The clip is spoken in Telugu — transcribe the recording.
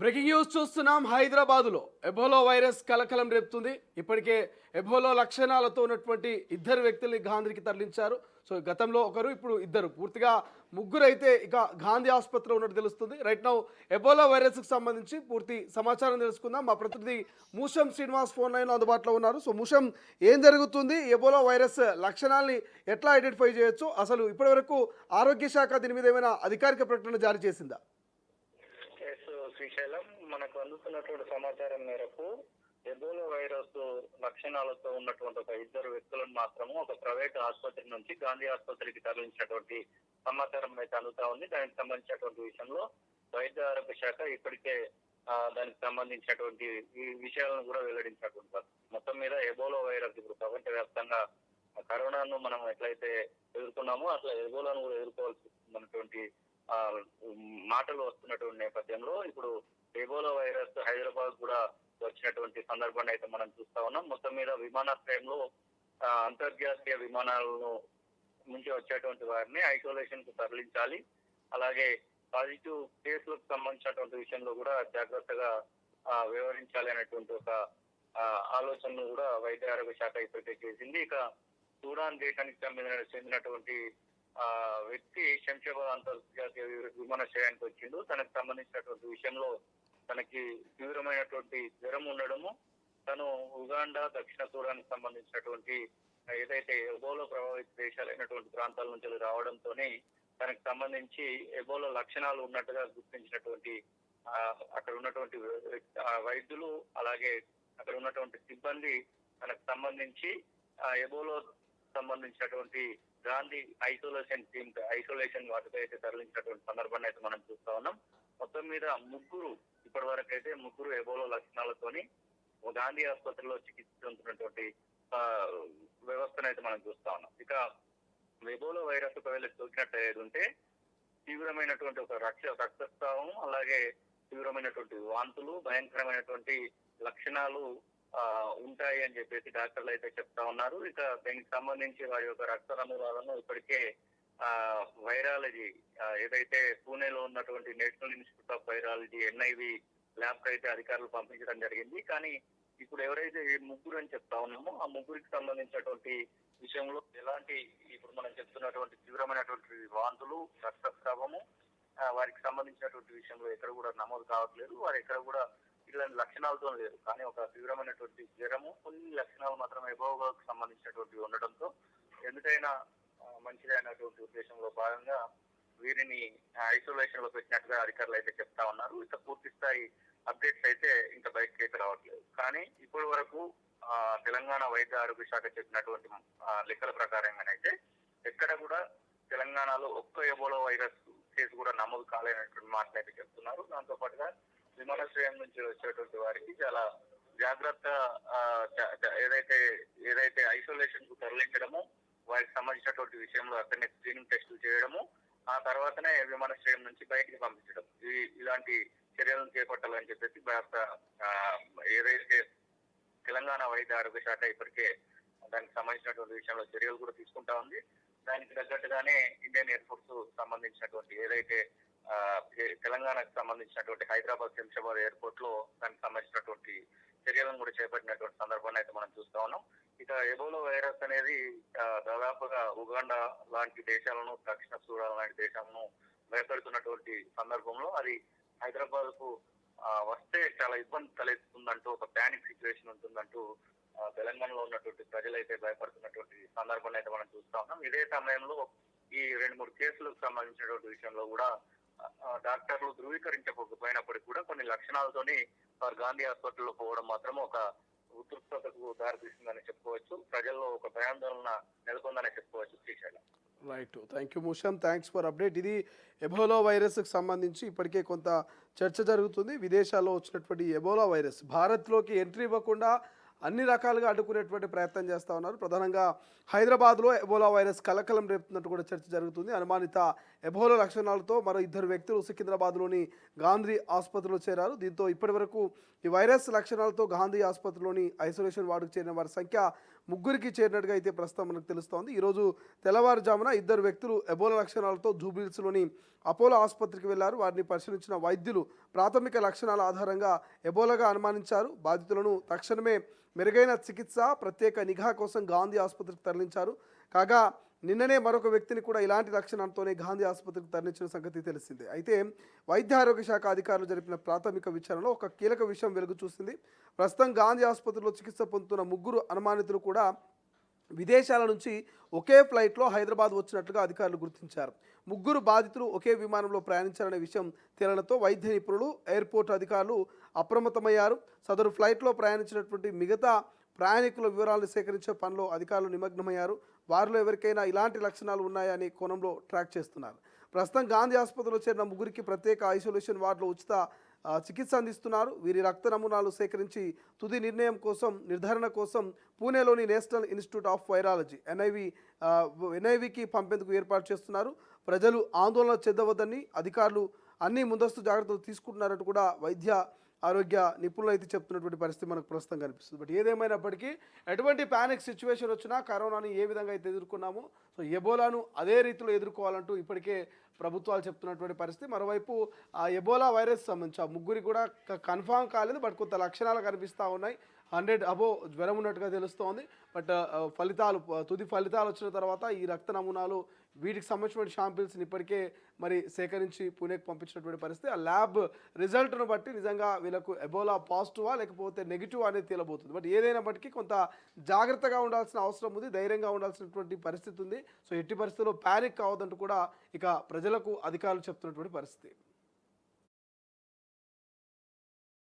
బ్రేకింగ్ న్యూస్ చూస్తున్నాం. హైదరాబాదులో ఎబోలా వైరస్ కలకలం రేపుతుంది. ఇప్పటికే ఎబోలా లక్షణాలతో ఉన్నటువంటి ఇద్దరు వ్యక్తుల్ని గాంధీకి తరలించారు. సో గతంలో ఒకరు, ఇప్పుడు ఇద్దరు, పూర్తిగా ముగ్గురు అయితే ఇక గాంధీ ఆసుపత్రిలో ఉన్నట్టు తెలుస్తుంది. రైట్ నౌ ఎబోలా వైరస్కి సంబంధించి పూర్తి సమాచారం తెలుసుకుందాం. మా ప్రతినిధి మూషం శ్రీనివాస్ ఫోన్ లైన్లో అందుబాటులో ఉన్నారు. సో మూషం, ఏం జరుగుతుంది? ఎబోలా వైరస్ లక్షణాలని ఎట్లా ఐడెంటిఫై చేయొచ్చు? అసలు ఇప్పటివరకు ఆరోగ్య శాఖ దీని మీద ఏమైనా అధికారిక ప్రకటన జారీ చేసిందా? శ్రీశైలం, మనకు అందుతున్నటువంటి సమాచారం మేరకు ఎబోలా వైరస్ లక్షణాలతో ఉన్నటువంటి ఒక ఇద్దరు వ్యక్తులను మాత్రము ఒక ప్రైవేట్ ఆసుపత్రి నుంచి గాంధీ ఆసుపత్రికి తరలించినటువంటి సమాచారం అయితే అందుతా ఉంది. దానికి సంబంధించినటువంటి విషయంలో వైద్య ఆరోగ్య శాఖ ఇప్పటికే దానికి సంబంధించినటువంటి ఈ విషయాలను కూడా వెల్లడించినటువంటి మొత్తం మీద ఎబోలా వైరస్ ఇప్పుడు ప్రపంచవ్యాప్తంగా కరోనాను మనం ఎట్లయితే ఎదుర్కొన్నామో అట్లా ఎబోలాను కూడా ఎదుర్కోవాల్సి ఉన్నటువంటి మాటలు వస్తున్నటువంటి నేపథ్యంలో ఇప్పుడు ఎబోలా వైరస్ హైదరాబాద్ కూడా వచ్చినటువంటి సందర్భాన్ని అయితే మనం చూస్తా ఉన్నాం. మొత్తం మీద విమానాశ్రయంలో అంతర్జాతీయ విమానాలను నుంచి వచ్చేటువంటి వారిని ఐసోలేషన్ కు తరలించాలి. అలాగే పాజిటివ్ కేసులకు సంబంధించినటువంటి విషయంలో కూడా జాగ్రత్తగా వ్యవహరించాలి అనేటువంటి ఒక ఆలోచనను కూడా వైద్య ఆరోగ్య శాఖ ఇప్పటికే చేసింది. ఇక సూడాన్ దేశానికి చెందినటువంటి వ్యక్తి శంషాబాద్ అంతర్జాతీయ విమానాశ్రయానికి వచ్చిండు. తనకు సంబంధించినటువంటి విషయంలో తనకి తీవ్రమైనటువంటి జ్వరం ఉండడము, తను ఉగాండా, దక్షిణ సూడాన్ సంబంధించినటువంటి ఏదైతే ఎబోలా ప్రభావిత దేశాలైనటువంటి ప్రాంతాల నుంచి రావడంతో తనకు సంబంధించి ఎబోలా లక్షణాలు ఉన్నట్టుగా గుర్తించినటువంటి అక్కడ ఉన్నటువంటి వైద్యులు, అలాగే అక్కడ ఉన్నటువంటి సిబ్బంది తనకు సంబంధించి ఎబోలా సంబంధించినటువంటి గాంధీ ఐసోలేషన్ వాటితో అయితే తరలించినటువంటి సందర్భాన్ని అయితే మనం చూస్తా ఉన్నాం. మొత్తం మీద ఇప్పటి వరకు అయితే ముగ్గురు ఎబోలా లక్షణాలతోని గాంధీ ఆసుపత్రిలో చికిత్స పొందుతున్నటువంటి వ్యవస్థను అయితే మనం చూస్తా ఉన్నాం. ఇక ఎబోలా వైరస్ ఒకవేళ సోకినట్టు ఉంటే తీవ్రమైనటువంటి ఒక రక్తస్రావం, అలాగే తీవ్రమైనటువంటి వాంతులు, భయంకరమైనటువంటి లక్షణాలు ఉంటాయి అని చెప్పేసి డాక్టర్లు అయితే చెప్తా ఉన్నారు. ఇక దీనికి సంబంధించి వారి యొక్క రక్త నమూనాలను ఇప్పటికే వైరాలజీ ఏదైతే పూణేలో ఉన్నటువంటి national institute of virology NIV lab అయితే అధికారులు పంపించడం జరిగింది. కానీ ఇప్పుడు ఎవరైతే ఈ ముగ్గురు అని చెప్తా ఉన్నామో ఆ ముగ్గురికి సంబంధించినటువంటి విషయంలో ఎలాంటి ఇప్పుడు మనం చెప్తున్నటువంటి తీవ్రమైనటువంటి వాంతులు, రక్తస్రావము వారికి సంబంధించినటువంటి విషయంలో ఎక్కడ కూడా నమోదు కావట్లేదు. వారు ఎక్కడ కూడా ఇలాంటి లక్షణాలతో లేరు. కానీ ఒక తీవ్రమైనటువంటి జ్వరము, కొన్ని లక్షణాలు మాత్రం ఎబోలాకు సంబంధించినటువంటి ఉండడంతో ఎందుకైనా మంచిది అయినటువంటి ఉద్దేశంలో భాగంగా వీరిని ఐసోలేషన్ లో పెట్టినట్టుగా అధికారులు అయితే చెప్తా ఉన్నారు. ఇక పూర్తి స్థాయి అప్డేట్స్ అయితే ఇంకా బయటకి అయితే రావట్లేదు. కానీ ఇప్పటి వరకు తెలంగాణ వైద్య ఆరోగ్య శాఖ చెప్పినటువంటి లెక్కల ప్రకారంగానైతే ఎక్కడ కూడా తెలంగాణలో ఒక్క ఎబోలా వైరస్ కేసు కూడా నమోదు కాలేనటువంటి మాటలు అయితే చెప్తున్నారు. దాంతో పాటుగా విమానాశ్రయం నుంచి వచ్చేటువంటి వారికి చాలా జాగ్రత్త ఏదైతే ఐసోలేషన్ కు తరలించడము, వారికి సంబంధించినటువంటి విషయంలో అక్కడనే స్క్రీనింగ్ టెస్టులు చేయడము, ఆ తర్వాతనే విమానాశ్రయం నుంచి బయటికి పంపించడం, ఇలాంటి చర్యలను చేపట్టాలని చెప్పేసి ఏదైతే తెలంగాణ వైద్య ఆరోగ్య శాఖ ఇప్పటికే దానికి సంబంధించినటువంటి విషయంలో చర్యలు కూడా తీసుకుంటా ఉంది. దానికి తగ్గట్టుగానే ఇండియన్ ఎయిర్ ఫోర్స్ సంబంధించినటువంటి ఏదైతే తెలంగాణకు సంబంధించినటువంటి హైదరాబాద్ శంషాబాద్ ఎయిర్పోర్ట్ లో దానికి సంబంధించినటువంటి చర్యలను కూడా చేపట్టినటువంటి సందర్భాన్ని అయితే మనం చూస్తా ఉన్నాం. ఇక ఎబోలా వైరస్ అనేది దాదాపుగా ఉగాండా లాంటి దేశాలను, దక్షిణ సూడాన్ లాంటి దేశాలను భయపెడుతున్నటువంటి సందర్భంలో అది హైదరాబాద్ కు వస్తే చాలా ఇబ్బంది తలెత్తుందంటూ, ఒక ప్యానిక్ సిచ్యువేషన్ ఉంటుందంటూ తెలంగాణలో ఉన్నటువంటి ప్రజలైతే భయపడుతున్నటువంటి సందర్భాన్ని అయితే మనం చూస్తా ఉన్నాం. ఇదే సమయంలో ఈ 2-3 కేసులకు సంబంధించినటువంటి విషయంలో కూడా డాక్టర్లు ధృవీకరించకపోయినప్పటికీ కూడా కొన్ని లక్షణాలతోని వారు గాంధీ హాస్పిటల్లో పోవడం మాత్రం ఒక ఉద్రిక్తతకు దారితీస్తుందని చెప్పుకోవచ్చు. ప్రజల్లో ఒక భయాందోళన నెలకొందని చెప్పుకోవచ్చు. Srisailam. Right, thank you Musham, thanks for update. ఇది ఎబోలా వైరస్కి సంబంధించి ఇప్పటికే కొంత చర్చ జరుగుతుంది. విదేశాల్లో వచ్చినటువంటి ఎబోలా వైరస్ భారత్లోకి ఎంట్రీ ఇవ్వకుండా అన్ని రకాలుగా అడ్డుకునేటువంటి ప్రయత్నం చేస్తూ ఉన్నారు. ప్రధానంగా హైదరాబాద్లో ఎబోలా వైరస్ కలకలం రేపుతున్నట్టు కూడా చర్చ జరుగుతుంది. అనుమానిత ఎబోలా లక్షణాలతో మరో ఇద్దరు వ్యక్తులు సికింద్రాబాద్లోని గాంధీ ఆసుపత్రిలో చేరారు. దీంతో ఇప్పటివరకు ఈ వైరస్ లక్షణాలతో గాంధీ ఆసుపత్రిలోని ఐసోలేషన్ వార్డుకు చేరిన వారి సంఖ్య ముగ్గురికి చేరినట్టుగా అయితే ప్రస్తుతం మనకు తెలుస్తోంది. ఈరోజు తెల్లవారుజామున ఇద్దరు వ్యక్తులు ఎబోలా లక్షణాలతో జూబ్లీహిల్స్లోని అపోలో ఆసుపత్రికి వెళ్లారు. వారిని పరిశీలించిన వైద్యులు ప్రాథమిక లక్షణాల ఆధారంగా ఎబోలాగా అనుమానించారు. బాధితులను తక్షణమే మెరుగైన చికిత్స, ప్రత్యేక నిఘా కోసం గాంధీ ఆసుపత్రికి తరలించారు. కాగా నిన్ననే మరొక వ్యక్తిని కూడా ఇలాంటి లక్షణాలతోనే గాంధీ ఆసుపత్రికి తరలించిన సంగతి తెలిసిందే. అయితే వైద్య ఆరోగ్య శాఖ అధికారులు జరిపిన ప్రాథమిక విచారణలో ఒక కీలక విషయం వెలుగు చూసింది. ప్రస్తుతం గాంధీ ఆసుపత్రిలో చికిత్స పొందుతున్న ముగ్గురు అనుమానితులు కూడా విదేశాల నుంచి ఒకే ఫ్లైట్లో హైదరాబాద్ వచ్చినట్లుగా అధికారులు గుర్తించారు. ముగ్గురు బాధితులు ఒకే విమానంలో ప్రయాణించారనే విషయం తేలడంతో వైద్య నిపుణులు, ఎయిర్పోర్ట్ అధికారులు అప్రమత్తమయ్యారు. సదరు ఫ్లైట్లో ప్రయాణించినటువంటి మిగతా ప్రయాణికుల వివరాలను సేకరించే పనిలో అధికారులు నిమగ్నమయ్యారు. వారిలో ఎవరికైనా ఇలాంటి లక్షణాలు ఉన్నాయా అనే కోణంలో ట్రాక్ చేస్తున్నారు. ప్రస్తుతం గాంధీ ఆసుపత్రిలో చేరిన ముగ్గురికి ప్రత్యేక ఐసోలేషన్ వార్డులో ఉచిత చికిత్స అందిస్తున్నారు. వీరి రక్త నమూనాలు సేకరించి తుది నిర్ణయం కోసం నిర్ధారణ కోసం పూణేలోని నేషనల్ ఇన్స్టిట్యూట్ ఆఫ్ వైరాలజీ ఎన్ఐవికి పంపేందుకు ఏర్పాటు చేస్తున్నారు. ప్రజలు ఆందోళన చెందవద్దని అధికారులు అన్ని ముందస్తు జాగ్రత్తలు తీసుకుంటున్నారని కూడా వైద్య ఆరోగ్య నిపుణులు అయితే చెప్తున్నటువంటి పరిస్థితి మనకు ప్రస్తుతం కనిపిస్తుంది. బట్ ఏదేమైనప్పటికీ ఎటువంటి ప్యానిక్ సిచ్యువేషన్ వచ్చినా కరోనాని ఏ విధంగా అయితే ఎదుర్కొన్నామో సో ఎబోలాను అదే రీతిలో ఎదుర్కోవాలంటూ ఇప్పటికే ప్రభుత్వాలు చెప్తున్నటువంటి పరిస్థితి. మరోవైపు ఆ ఎబోలా వైరస్ సంబంధించి ఆ ముగ్గురికి కూడా కన్ఫామ్ కాలేదు. బట్ కొంత లక్షణాలు కనిపిస్తూ ఉన్నాయి. 100 అబో జ్వరం ఉన్నట్టుగా తెలుస్తోంది. బట్ తుది ఫలితాలు వచ్చిన తర్వాత ఈ రక్త నమూనాలు వీటికి సంబంధించిన షాంపిల్స్ని ఇప్పటికే మరి సేకరించి పూణేకి పంపించినటువంటి పరిస్థితి. ఆ ల్యాబ్ రిజల్ట్ను బట్టి నిజంగా వీళ్ళకు ఎబోలా పాజిటివా లేకపోతే నెగిటివ్ అనేది తేలబోతుంది. బట్ ఏదైనప్పటికీ కొంత జాగ్రత్తగా ఉండాల్సిన అవసరం ఉంది, ధైర్యంగా ఉండాల్సినటువంటి పరిస్థితి ఉంది. సో ఎట్టి పరిస్థితుల్లో ప్యానిక్ కావద్దంటూ కూడా ఇక ప్రజలకు అధికారులు చెప్తున్నటువంటి పరిస్థితి.